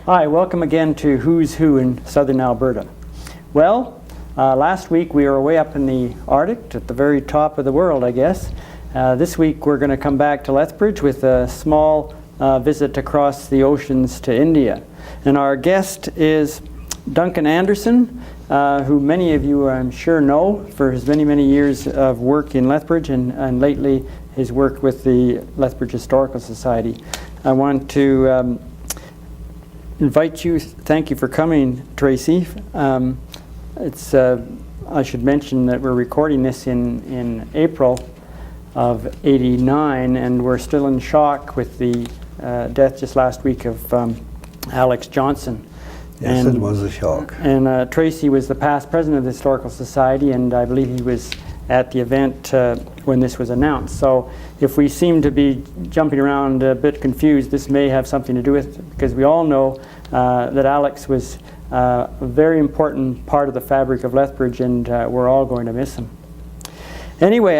Hi, welcome again to Who's Who in Southern Alberta. Well, last week we were way up in the Arctic, at the very top of the world, I guess. This week we're going to come back to Lethbridge with a small visit across the oceans to India. And our guest is Duncan Anderson, who many of you I'm sure know for his many, many years of work in Lethbridge and lately his work with the Lethbridge Historical Society. I want to invite you, thank you for coming, Tracy. I should mention that we're recording this in April of '89, and we're still in shock with the death just last week of Alex Johnson. Yes, it was a shock. And Tracy was the past president of the Historical Society, and I believe he was at the event when this was announced. So if we seem to be jumping around a bit confused, this may have something to do with it, because we all know that Alex was a very important part of the fabric of Lethbridge, and we're all going to miss him. Anyway,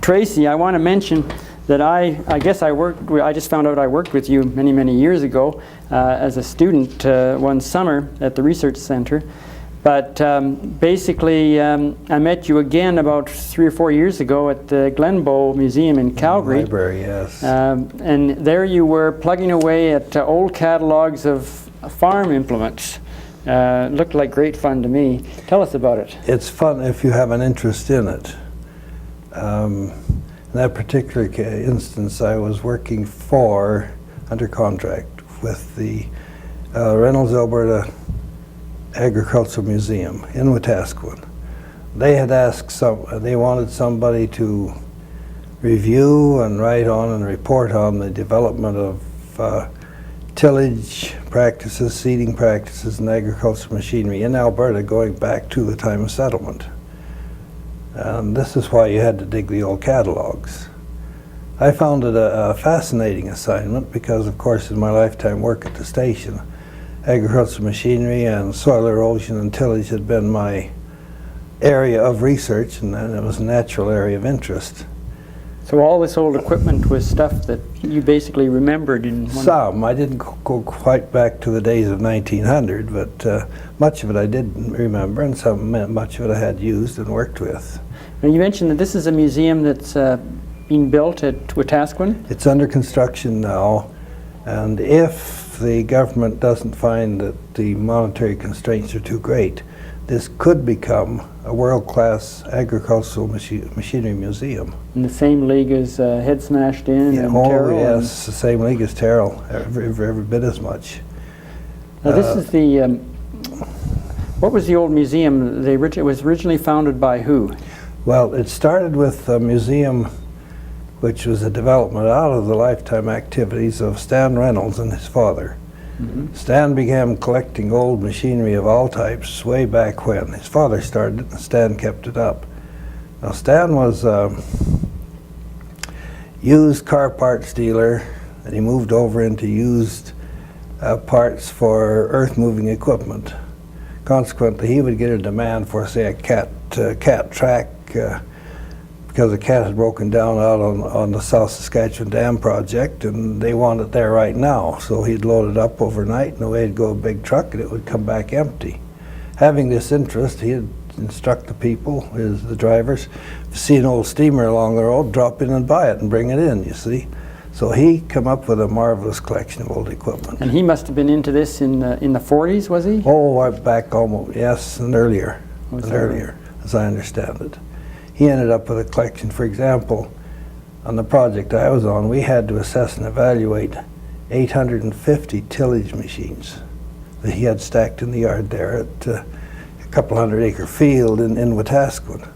Tracy, I want to mention that I just found out I worked with you many, many years ago as a student one summer at the Research Center. But basically, I met you again about 3 or 4 years ago at the Glenbow Museum in Calgary. Library, yes. And there you were plugging away at old catalogs of farm implements. Looked like great fun to me. Tell us about it. It's fun if you have an interest in it. In that particular instance, I was working under contract with the Reynolds, Alberta Agricultural Museum in Wetaskiwin. They had asked they wanted somebody to review and write on and report on the development of tillage practices, seeding practices, and agricultural machinery in Alberta going back to the time of settlement. And this is why you had to dig the old catalogs. I found it a fascinating assignment because, of course, in my lifetime work at the station, agricultural machinery and soil erosion and tillage had been my area of research, and it was a natural area of interest. So all this old equipment was stuff that you basically remembered in one... Some. I didn't go quite back to the days of 1900, but much of it I did remember, and much of it I had used and worked with. Now you mentioned that this is a museum that's being built at Wetaskiwin? It's under construction now, and if the government doesn't find that the monetary constraints are too great, this could become a world-class agricultural machinery museum. In the same league as Head Smashed In and Terrell? Yes, the same league as Terrell, every bit as much. Now this is the, what was the old museum? It was originally founded by who? Well, it started with a museum which was a development out of the lifetime activities of Stan Reynolds and his father. Mm-hmm. Stan began collecting old machinery of all types way back when. His father started it and Stan kept it up. Now Stan was a used car parts dealer, and he moved over into used parts for earth-moving equipment. Consequently, he would get a demand for, say, a cat track, because the cat had broken down out on the South Saskatchewan Dam project, and they wanted it there right now. So he'd load it up overnight, and away would go a big truck, and it would come back empty. Having this interest, he'd instruct the people, the drivers, if you see an old steamer along the road, drop in and buy it and bring it in, you see. So he came up with a marvelous collection of old equipment. And he must have been into this in the 40s, was he? Oh, back almost, yes, and earlier, as I understand it. He ended up with a collection. For example, on the project I was on, we had to assess and evaluate 850 tillage machines that he had stacked in the yard there at a couple 100-acre field in Wetaskiwin.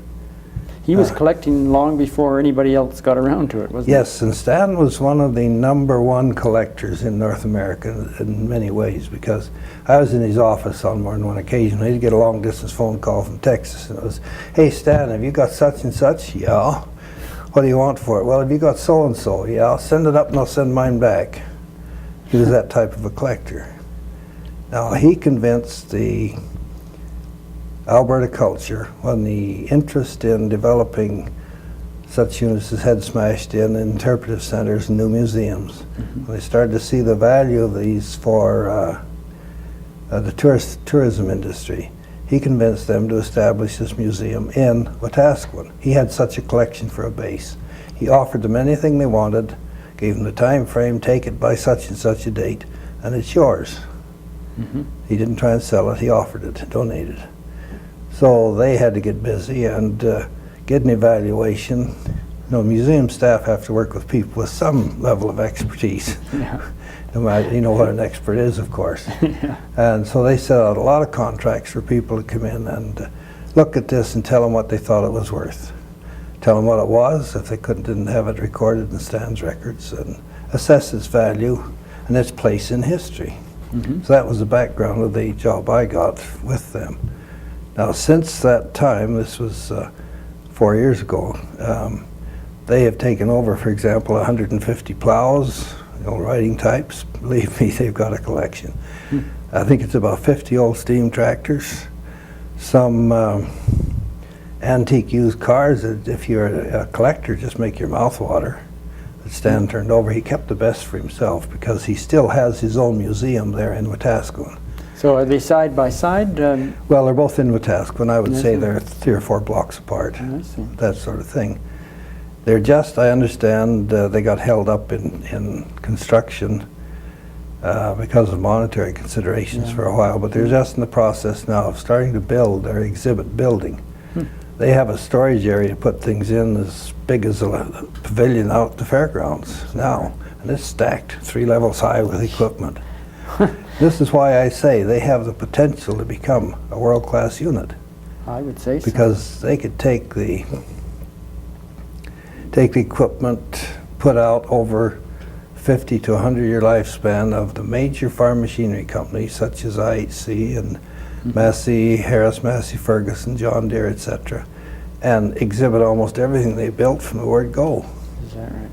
He was collecting long before anybody else got around to it, wasn't he? Yes, and Stan was one of the #1 collectors in North America in many ways, because I was in his office on more than one occasion. He'd get a long-distance phone call from Texas, and it was, "Hey Stan, have you got such and such?" "Yeah." "What do you want for it?" "Well, have you got so-and-so?" "Yeah." "I'll send it up and I'll send mine back." He was that type of a collector. Now, he convinced the Alberta culture when the interest in developing such units as had smashed in interpretive centers and new museums. When they started to see the value of these for the tourism industry, he convinced them to establish this museum in Wetaskiwin. He had such a collection for a base. He offered them anything they wanted, gave them the time frame, take it by such and such a date, and it's yours. He didn't try and sell it, he offered it, donated. So they had to get busy and get an evaluation. You know, museum staff have to work with people with some level of expertise. No matter, you know what an expert is, of course. And so they set out a lot of contracts for people to come in and look at this and tell them what they thought it was worth. Tell them what it was, if they didn't have it recorded in Stan's records, and assess its value and its place in history. So that was the background of the job I got with them. Now, since that time, this was 4 years ago, they have taken over, for example, 150 plows, old riding types. Believe me, they've got a collection. I think it's about 50 old steam tractors, some antique used cars that if you're a collector, just make your mouth water. That Stan turned over. He kept the best for himself because he still has his own museum there in Wetaskiwin. So are they side by side? Well, they're both in Wetaskiwin. I would say they're 3 or 4 blocks apart, I see. that sort of thing. They're just, I understand, they got held up in construction because of monetary considerations for a while, but they're just in the process now of starting to build their exhibit building. They have a storage area to put things in as big as a pavilion out at the fairgrounds now, and it's stacked 3 levels high with equipment. This is why I say they have the potential to become a world-class unit. I would say so. Because they could take the equipment put out over 50 to 100-year lifespan of the major farm machinery companies such as IHC and Massey, Harris, Massey, Ferguson, John Deere, etc., and exhibit almost everything they built from the word go. Is that right?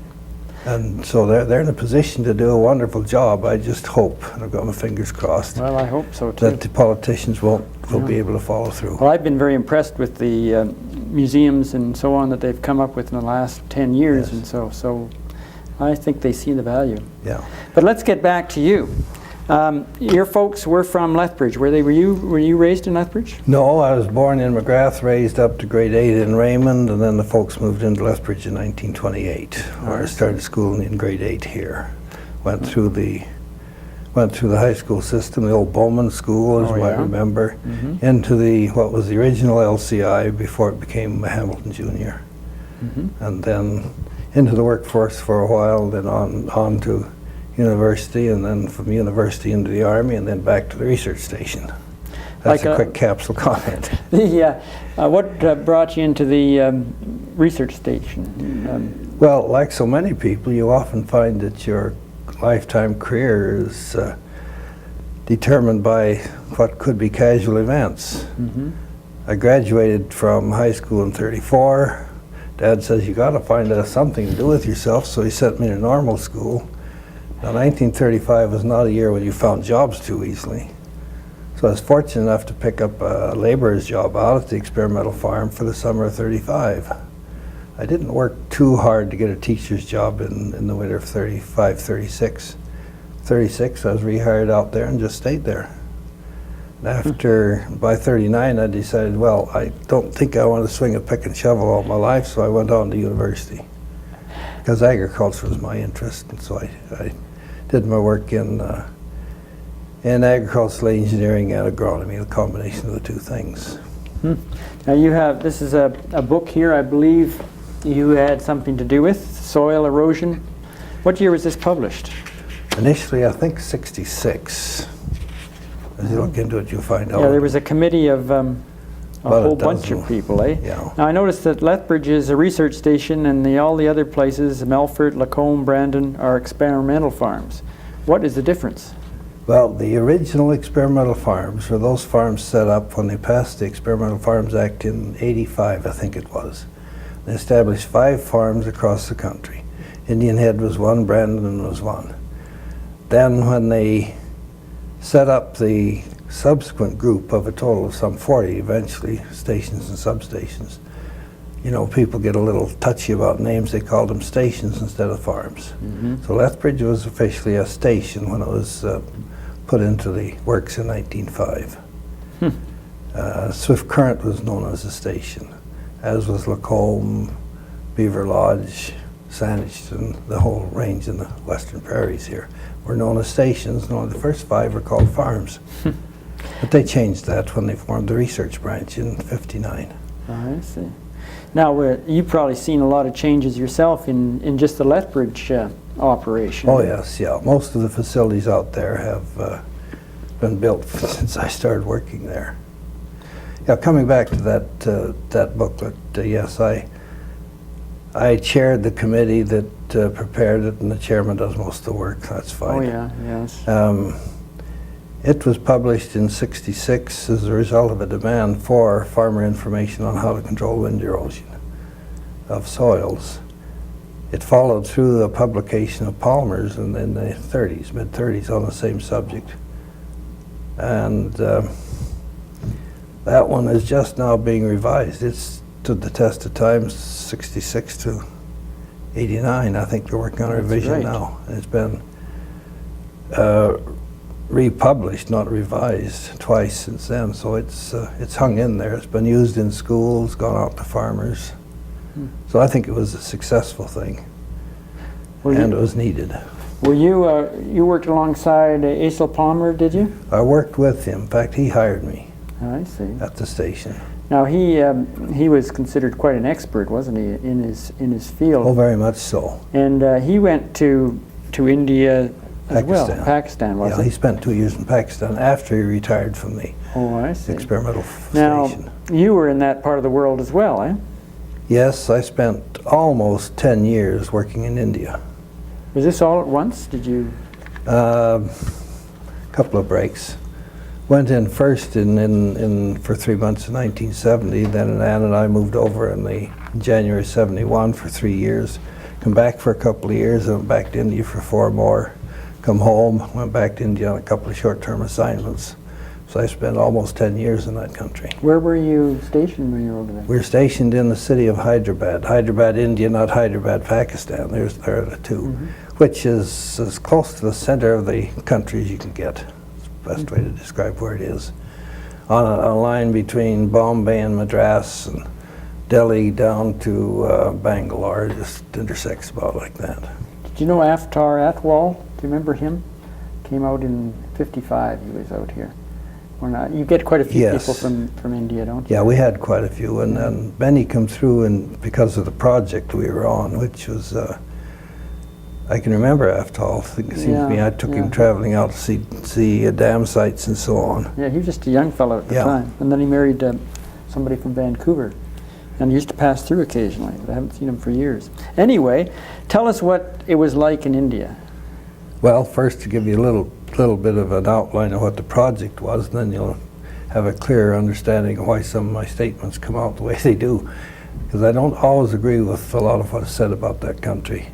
And so they're in a position to do a wonderful job. I just hope, and I've got my fingers crossed, Well, I hope so too. that the politicians will be able to follow through. Well, I've been very impressed with the museums and so on that they've come up with in the last 10 years, and so I think they see the value. Yeah. But let's get back to you. Your folks were from Lethbridge. Were you raised in Lethbridge? No, I was born in McGrath, raised up to grade 8 in Raymond, and then the folks moved into Lethbridge in 1928, where I started school in grade 8 here. Went through the high school system, the old Bowman School, as you might remember, into what was the original LCI before it became Hamilton Junior, and then into the workforce for a while, then on to university, and then from university into the Army, and then back to the research station. That's a quick capsule comment. What brought you into the research station? Well, like so many people, you often find that your lifetime career is determined by what could be casual events. I graduated from high school in '34. Dad says, you got to find something to do with yourself, so he sent me to normal school. Now, 1935 was not a year when you found jobs too easily. So I was fortunate enough to pick up a laborer's job out at the experimental farm for the summer of '35. I didn't work too hard to get a teacher's job in the winter of '35, '36. '36, I was rehired out there and just stayed there. And by '39, I decided, well, I don't think I want to swing a pick and shovel all my life, so I went on to university. Because agriculture was my interest, and so I did my work in agricultural engineering and agronomy, the combination of the two things. Now this is a book here, I believe you had something to do with, soil erosion. What year was this published? Initially, I think '66. As you look into it, you'll find out. Yeah, there was a committee of a whole bunch of people, eh? Yeah. Now I noticed that Lethbridge is a research station, and all the other places, Melfort, Lacombe, Brandon, are experimental farms. What is the difference? Well, the original experimental farms were those farms set up when they passed the Experimental Farms Act in '85, I think it was. They established 5 farms across the country. Indian Head was one, Brandon was one. Then when they set up the subsequent group of a total of some 40, eventually, stations and substations, you know, people get a little touchy about names. They called them stations instead of farms. So Lethbridge was officially a station when it was put into the works in 1905. Swift Current was known as a station, as was Lacombe, Beaver Lodge, Saanich, the whole range in the western prairies here were known as stations. No, the first 5 were called farms. But they changed that when they formed the research branch in '59. I see. Now, you've probably seen a lot of changes yourself in just the Lethbridge operation. Oh yes, yeah. Most of the facilities out there have been built since I started working there. Yeah, coming back to that booklet, yes, I chaired the committee that prepared it, and the chairman does most of the work. That's fine. Oh yeah, yes. It was published in '66 as a result of a demand for farmer information on how to control wind erosion of soils. It followed through the publication of Palmer's in the mid-30s, on the same subject. And that one is just now being revised. It's stood the test of time, '66 to '89. I think they're working on a revision now. It's been republished, not revised, twice since then. So it's hung in there. It's been used in schools, gone out to farmers. So I think it was a successful thing, and it was needed. Were you worked alongside Asa Palmer, did you? I worked with him. In fact, he hired me. I see. At the station. Now he was considered quite an expert, wasn't he, in his field? Oh, very much so. And he went to India as well. Pakistan, was he spent 2 years in Pakistan after he retired from the experimental station. Now, you were in that part of the world as well, eh? Yes, I spent almost 10 years working in India. Was this all at once? Did you? Couple of breaks. Went in first for 3 months in 1970. Then Ann and I moved over in January '71 for 3 years. Come back for a couple of years, and went back to India for 4 more. Come home, went back to India on a couple of short-term assignments. So I spent almost 10 years in that country. Where were you stationed when you were over there? We were stationed in the city of Hyderabad. Hyderabad, India, not Hyderabad, Pakistan. There are the two, which is as close to the center of the country as you can get. It's the best way to describe where it is. On a line between Bombay and Madras and Delhi down to Bangalore, just intersects about like that. Did you know Aftar Atwal? Do you remember him? Came out in '55. He was out here. Or not? You get quite a few people from India, don't you? Yeah, we had quite a few, and Benny come through, and because of the project we were on, which was I can remember Aftal. It seems to me I took him traveling out to see dam sites and so on. Yeah, he was just a young fellow at the time, and then he married somebody from Vancouver, and he used to pass through occasionally, but I haven't seen him for years. Anyway, tell us what it was like in India. Well, first to give you a little bit of an outline of what the project was, and then you'll have a clearer understanding of why some of my statements come out the way they do, because I don't always agree with a lot of what's said about that country.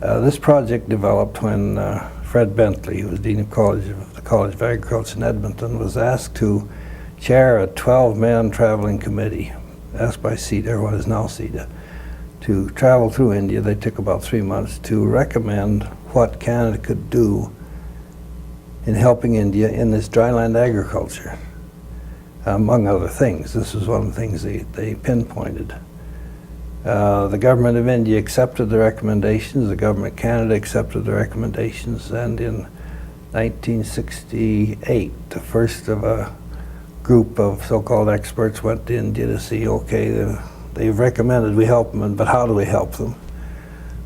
This project developed when Fred Bentley, who was Dean of the College of Agriculture in Edmonton, was asked to chair a 12-man traveling committee, asked by CEDA, what is now CEDA, to travel through India. They took about 3 months to recommend what Canada could do in helping India in this dryland agriculture, among other things. This was one of the things they pinpointed. The government of India accepted the recommendations, the government of Canada accepted the recommendations, and in 1968, the first of a group of so-called experts went to India to see, okay, they've recommended we help them, but how do we help them?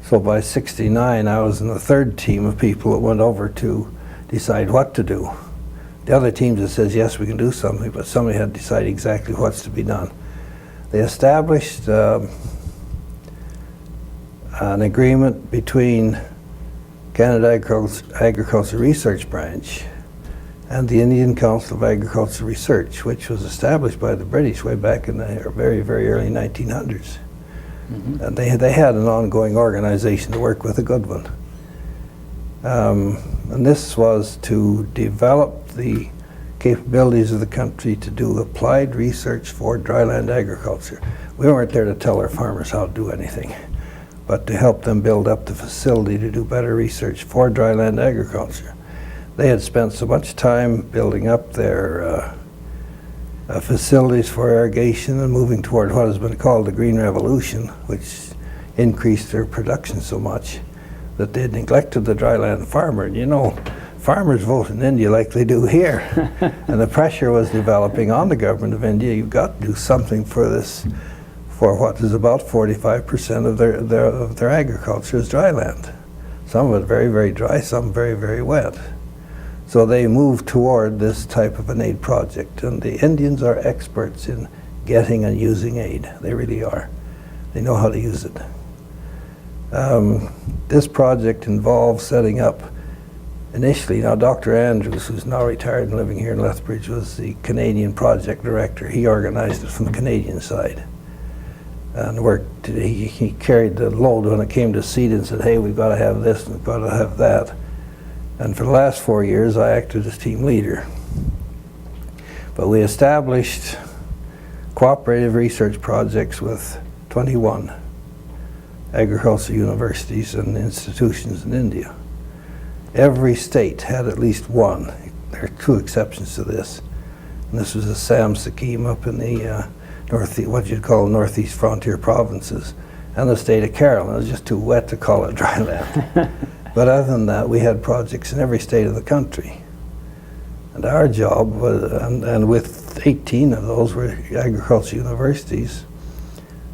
So by '69, I was in the third team of people that went over to decide what to do. The other teams that says, yes, we can do something, but somebody had to decide exactly what's to be done. They established an agreement between Canada Agriculture Research Branch and the Indian Council of Agricultural Research, which was established by the British way back in the very, very early 1900s. And they had an ongoing organization to work with, a good one. And this was to develop the capabilities of the country to do applied research for dryland agriculture. We weren't there to tell our farmers how to do anything, but to help them build up the facility to do better research for dryland agriculture. They had spent so much time building up their facilities for irrigation and moving toward what has been called the Green Revolution, which increased their production so much that they had neglected the dryland farmer. And you know, farmers vote in India like they do here. And the pressure was developing on the government of India. You've got to do something for this, for what is about 45% of their agriculture is dryland. Some of it very, very dry, some very, very wet. So they moved toward this type of an aid project. And the Indians are experts in getting and using aid. They really are. They know how to use it. This project involves setting up, initially, now Dr. Andrews, who's now retired and living here in Lethbridge, was the Canadian project director. He organized it from the Canadian side. And worked, he carried the load when it came to seed and said, hey, we've got to have this and we've got to have that. And for the last 4 years, I acted as team leader. But we established cooperative research projects with 21 agricultural universities and institutions in India. Every state had at least one. There are 2 exceptions to this. And this was a SAM scheme up in the what you'd call northeast frontier provinces, and the state of Kerala. It was just too wet to call it dry land. But other than that, we had projects in every state of the country. And our job was, and with 18 of those were agricultural universities,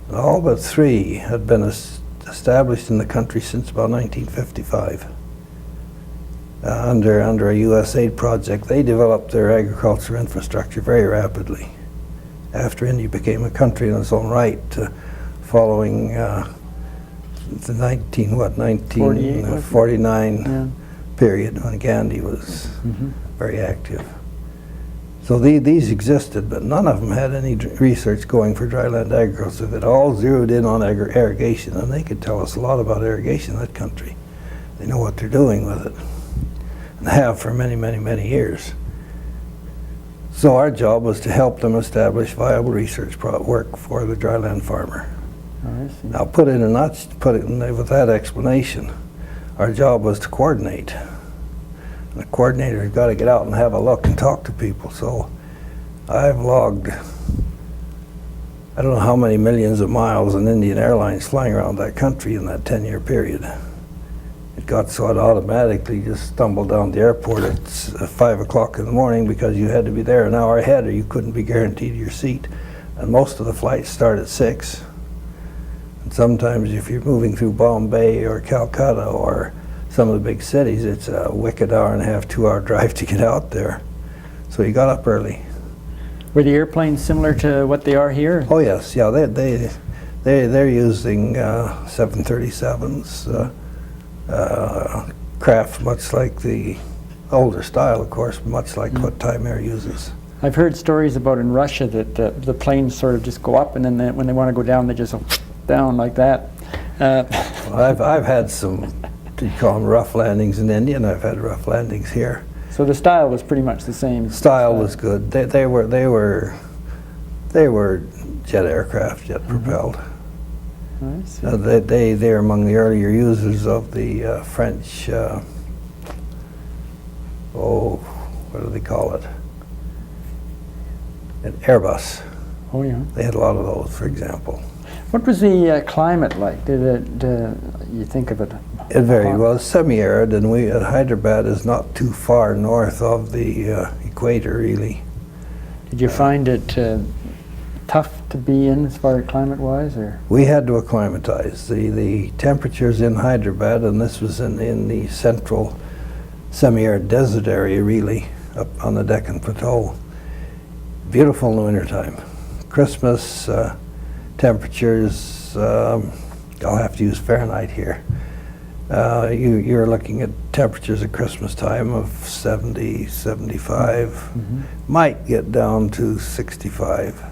and all but 3 had been established in the country since about 1955. Under a USAID project, they developed their agriculture infrastructure very rapidly after India became a country in its own right, following the 1949 period when Gandhi was very active. So these existed, but none of them had any research going for dryland agriculture. It all zeroed in on irrigation, and they could tell us a lot about irrigation in that country. They know what they're doing with it, and have for many, many, many years. So our job was to help them establish viable research work for the dryland farmer. Oh, I see. Now put it with that explanation, our job was to coordinate. The coordinator's got to get out and have a look and talk to people. So I've logged, I don't know how many millions of miles in Indian Airlines flying around that country in that 10-year period. It got so it automatically just stumbled down the airport at 5 o'clock in the morning because you had to be there an hour ahead or you couldn't be guaranteed your seat. And most of the flights start at 6. And sometimes if you're moving through Bombay or Calcutta or some of the big cities, it's a wicked hour-and-a-half, 2-hour drive to get out there. So you got up early. Were the airplanes similar to what they are here? Oh yes, yeah, they're using 737s, craft much like the older style, of course, much like what Time Air uses. I've heard stories about in Russia that the planes sort of just go up, and then when they want to go down, they just go down like that. Well, I've had some, you call them rough landings in India, and I've had rough landings here. So the style was pretty much the same. Style was good. They were jet aircraft, jet propelled. I see. They're among the earlier users of the French. What do they call it? An Airbus. Oh yeah. They had a lot of those, for example. What was the climate like? Did it? You think of it? It varied. Well, it's semi-arid, and Hyderabad is not too far north of the equator, really. Did you find it tough to be in as far as climate-wise, or? We had to acclimatize. The temperatures in Hyderabad, and this was in the central semi-arid desert area, really, up on the Deccan Plateau. Beautiful in the wintertime. Christmas temperatures, I'll have to use Fahrenheit here. You're looking at temperatures at Christmas time of 70, 75, might get down to 65,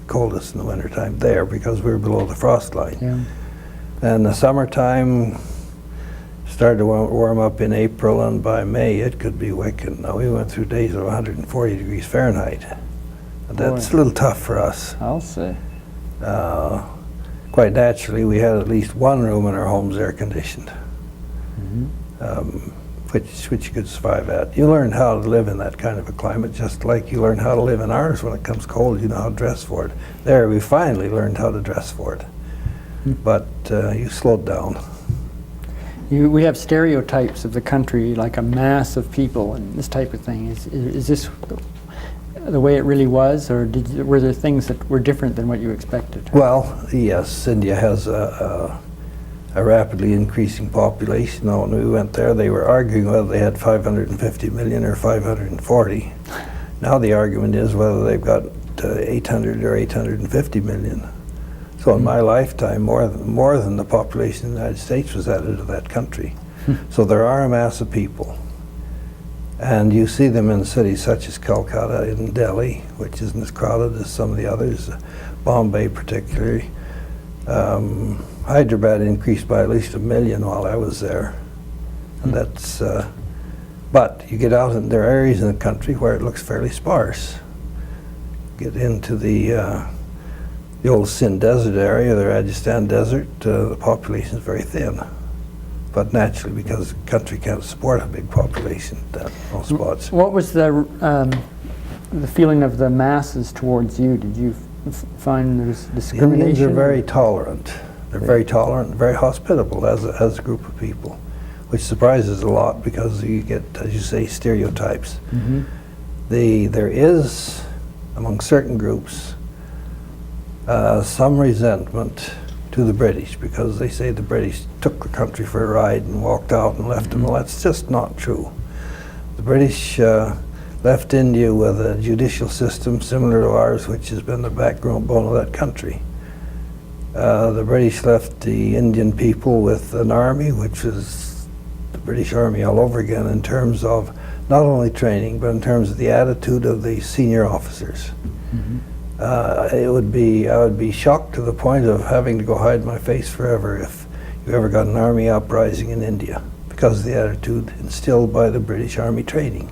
coldest in the wintertime there because we're below the frost line. Yeah. And the summertime, started to warm up in April, and by May it could be wicked. Now we went through days of 140 degrees Fahrenheit. And that's a little tough for us. I'll say. Quite naturally, we had at least one room in our homes air conditioned, which you could survive at. You learn how to live in that kind of a climate, just like you learn how to live in ours. When it comes cold, you know how to dress for it. There, we finally learned how to dress for it. But you slowed down. We have stereotypes of the country, like a mass of people and this type of thing. Is this the way it really was, or were there things that were different than what you expected? Well, yes, India has a rapidly increasing population. Now, when we went there, they were arguing whether they had 550 million or 540. Now the argument is whether they've got 800 or 850 million. So in my lifetime, more than the population of the United States was added to that country. So there are a mass of people. And you see them in cities such as Calcutta and Delhi, which isn't as crowded as some of the others, Bombay particularly. Hyderabad increased by at least 1 million while I was there. And that's, but you get out and there are areas in the country where it looks fairly sparse. Get into the old Sindh Desert area, the Rajasthan Desert, the population is very thin. But naturally, because the country can't support a big population at most spots. What was the feeling of the masses towards you? Did you find there's discrimination? The Indians are very tolerant. They're very tolerant and very hospitable as a group of people, which surprises a lot because you get, as you say, stereotypes. There is, among certain groups, some resentment to the British because they say the British took the country for a ride and walked out and left them. Well, that's just not true. The British left India with a judicial system similar to ours, which has been the backbone of that country. The British left the Indian people with an army, which is the British Army all over again in terms of not only training, but in terms of the attitude of the senior officers. I would be shocked to the point of having to go hide my face forever if you ever got an army uprising in India because of the attitude instilled by the British Army training.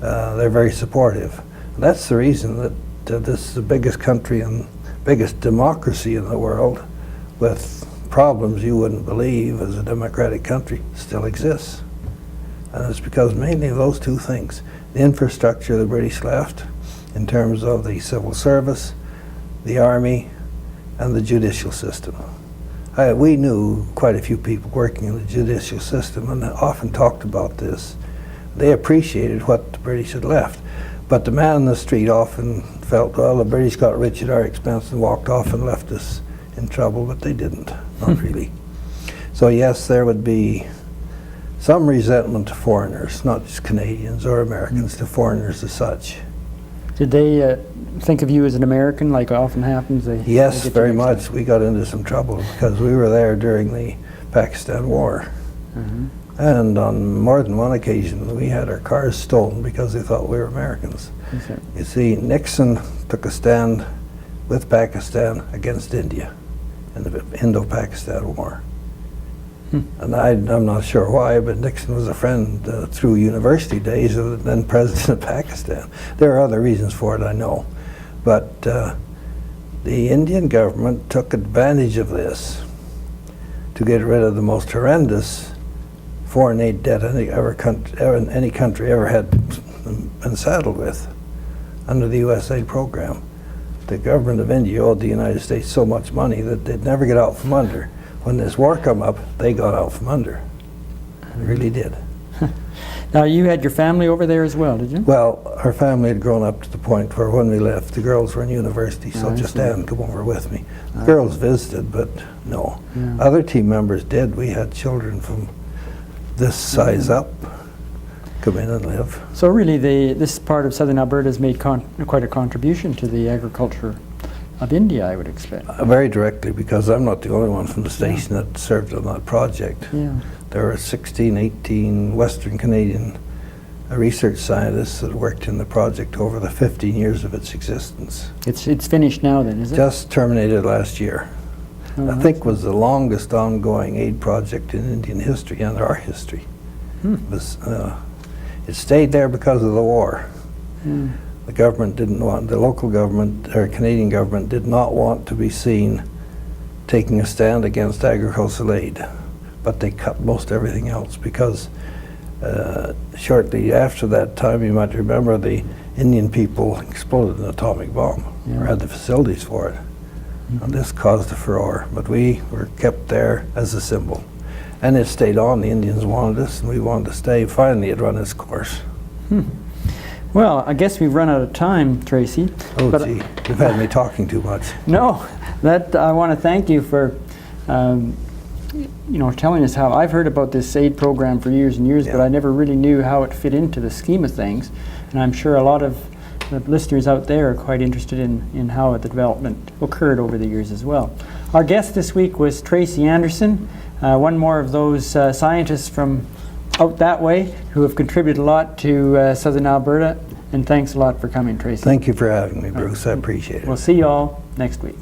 They're very supportive. And that's the reason that this is the biggest country and biggest democracy in the world with problems you wouldn't believe as a democratic country still exists. And it's because mainly of those two things. The infrastructure the British left in terms of the civil service, the army, and the judicial system. We knew quite a few people working in the judicial system and often talked about this. They appreciated what the British had left. But the man in the street often felt, well, the British got rich at our expense and walked off and left us in trouble, but they didn't, not really. So yes, there would be some resentment to foreigners, not just Canadians or Americans, to foreigners as such. Did they think of you as an American, like often happens? Yes, very much. We got into some trouble because we were there during the Pakistan War. And on more than one occasion, we had our cars stolen because they thought we were Americans. Okay. You see, Nixon took a stand with Pakistan against India in the Indo-Pakistan War. And I'm not sure why, but Nixon was a friend through university days of the then president of Pakistan. There are other reasons for it, I know. But the Indian government took advantage of this to get rid of the most horrendous foreign aid debt any country ever had been saddled with under the USA program. The government of India owed the United States so much money that they'd never get out from under. When this war came up, they got out from under. They really did. Now, you had your family over there as well, did you? Well, our family had grown up to the point where when we left, the girls were in university, so just Ann come over with me. The girls visited, but no. Other team members did. We had children from this size up come in and live. So really, this part of southern Alberta has made quite a contribution to the agriculture of India, I would expect. Very directly, because I'm not the only one from the station that served on that project. There were 16, 18 Western Canadian research scientists that worked in the project over the 15 years of its existence. It's finished now then, is it? Just terminated last year. Oh, I think was the longest ongoing aid project in Indian history and our history. It stayed there because of the war. The government didn't want, the local government, or Canadian government, did not want to be seen taking a stand against agricultural aid, but they cut most everything else because shortly after that time, you might remember, the Indian people exploded an atomic bomb, or had the facilities for it. And this caused a furor, but we were kept there as a symbol. And it stayed on. The Indians wanted us, and we wanted to stay. Finally, it run its course. Well, I guess we've run out of time, Tracy. Oh, but gee, you've had me talking too much. No, that I want to thank you for telling us how I've heard about this aid program for years and years, but I never really knew how it fit into the scheme of things. And I'm sure a lot of the listeners out there are quite interested in how the development occurred over the years as well. Our guest this week was Tracy Anderson, one more of those scientists from out that way who have contributed a lot to Southern Alberta. And thanks a lot for coming, Tracy. Thank you for having me, Bruce. I appreciate it. We'll see you all next week.